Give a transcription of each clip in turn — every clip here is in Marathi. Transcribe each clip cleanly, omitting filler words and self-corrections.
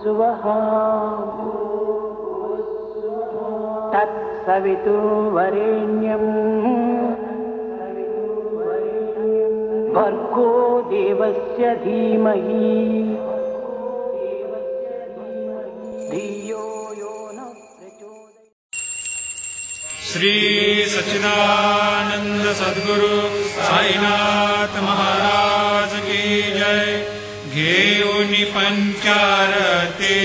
भूर्भुवस्सुवः तत्सवितुर्वरेण्यं भर्गो देवस्य धीमहि धियो यो न प्रचोदयात्। श्री सच्चिदानंद सद्गुरु साईनाथ महाराज की जय। घेऊनी पंचारते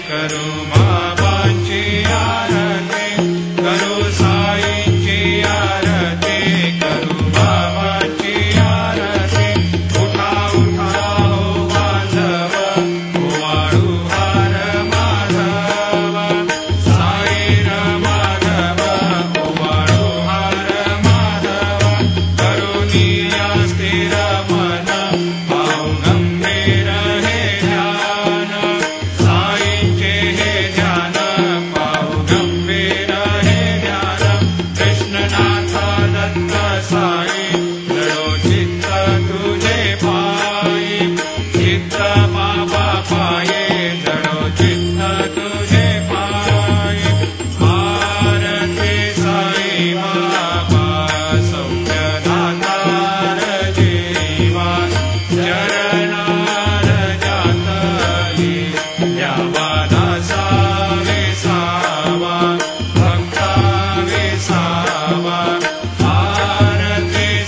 करू बाबांची आरती, करू साईंची आरती, करू बाबांची आरती। उठा उठा हो बांधव, ओवाळू हार माधव, साई माधव, ओवाळू हार माधव। करुणी स्थिर मन, पाहू गंभीर हे ध्यान, साईंचे हे ध्यान, पाहू गंभीर हे ध्यान। कृष्णनाथ दत्त साई, जडो चित्त तुझे पायी, चित्त बाबा पाये, जडो चित्त तुझे पायी। भारती साई बाबा, सौख्य दातार जीवा, चरणार जातली द्यावा दासा विसावा, भक्ता विसावा। भारती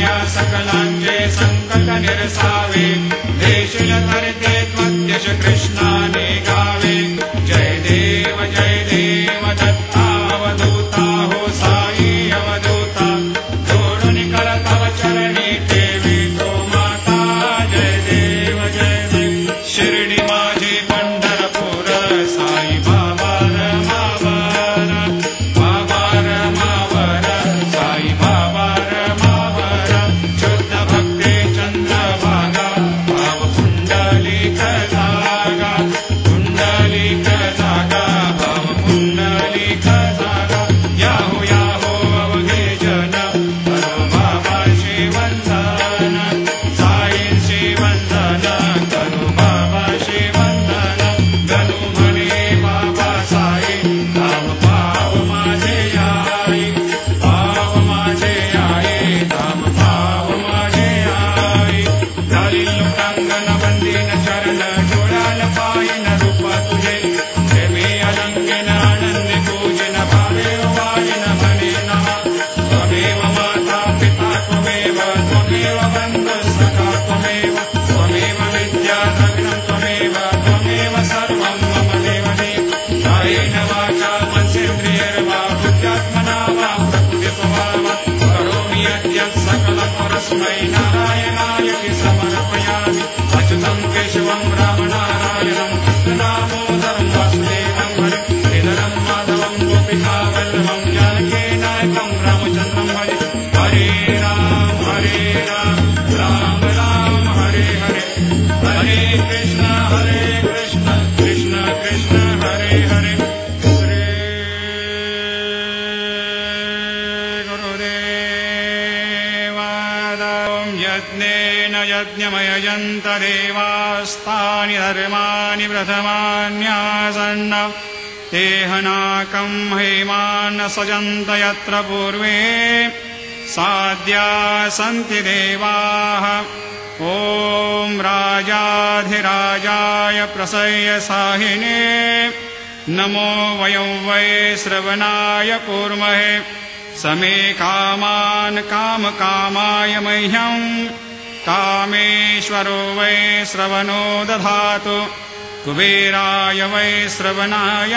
कृपया सकलांचे संकट निरसावे देशील करते त्वद्यश कृष्णाने गावे जय देव दत्ता अवधूता हो साई अवधूता जोडून कर तव चरणी ठेवी तो माता जय देव शिर्डी माझी पंढरपूर साई बाबा रमावर साई बाबा रमावर शुद्ध भक्ती चंद्रभागा भाव पुंडलिक जागा भाव पुंडलिक जागा याहो याहो अवघे जन करो बाबा शिवंदन साईंची वंदन करो बाबा शिवंदन गणू म्हणे बाबा साई धाम पाव माझे आई धाम पाव माझे आई झाली लुटांगण वंदीन चरण जोडाल पायन रूप तुझे प्रेमी अलंकेन आनंदी पूजन भावे वायन म्हणे नमः त्वमेव माता पिता त्वमेव बंधु सखा त्वमेव विद्या नग्नं त्वमेव सर्वं मम देवदेव कायेन वाचा मनसेन्द्रियैर्वा बुद्ध्यात्मना वा प्रकृतिस्वभावा करोमि यद्यत् सकलं परस्मै नारायणाय समर्पयामि अच्युतं केशवं रामनारायणं कृष्णदामोदरं वासुदेवं हरिं श्रीधरं माधवं गोपिकावल्लभं जानकीनायकं रामचन्द्रं हरे राम राम राम हरे हरे हरे कृष्ण कृष्ण कृष्ण हरे हरे श्री गुरुदेवादं यज्ञेन यज्ञमयजन्त देवास्तानि धर्माणि प्रथमान्यासन्न तेहनाकं हेमान् सजन्त यत्र पूर्वे साद्या सन्ति देवाः ॐ राजाधिराजाय प्रसह्य साहिने नमो वयं वै श्रवणाय कूर्महे समे कामान् कामकामाय मह्यं कामेश्वरो वै श्रवणो दधातु कुबेराय वै श्रवणाय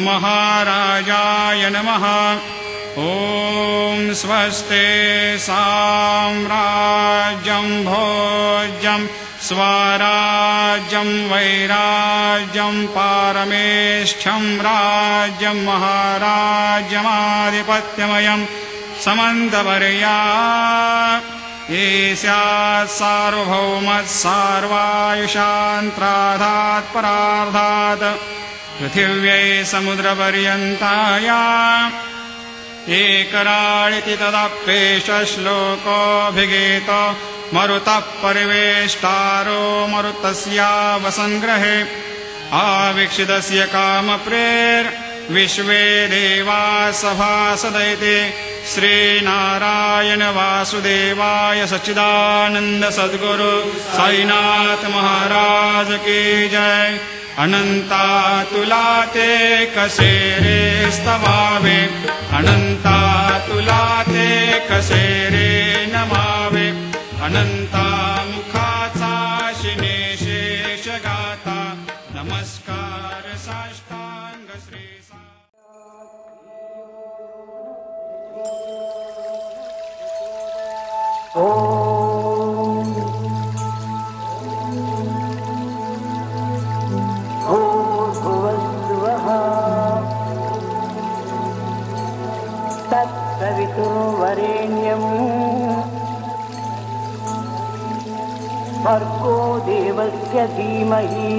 महाराजाय नमः ॐ स्वस्ते साम्राज्यं भोज्यं स्वराज्यं वैराज्यं पारमेष्ठ्यं राज्यं महाराज्यमाधिपत्यमयं समन्तवर्या ईस्यात् सार्वभौमः सार्वायुषान्त्राधात् परार्धात् पृथिव्यै समुद्रपर्यन्ताया एकराळिति तदप्येष श्लोकोऽभिगीतो मरुतः परिवेष्टारो मरुतस्यावसङ्ग्रहे आवीक्षितस्य कामप्रेर्विश्वे देवा सभासदैति श्रीनारायण वासुदेवाय सच्चिदानन्द सद्गुरु साईनाथ महाराज की जय अनंता तुलाते कसेरे स्तवावे अनंता तुलाते कसेरे नमावे अनंता मुखाचा शिनेशेष गाता नमस्कार साष्टांग श्री तत्सवितुर्वरेण्यं भर्गो देवस्य धीमहि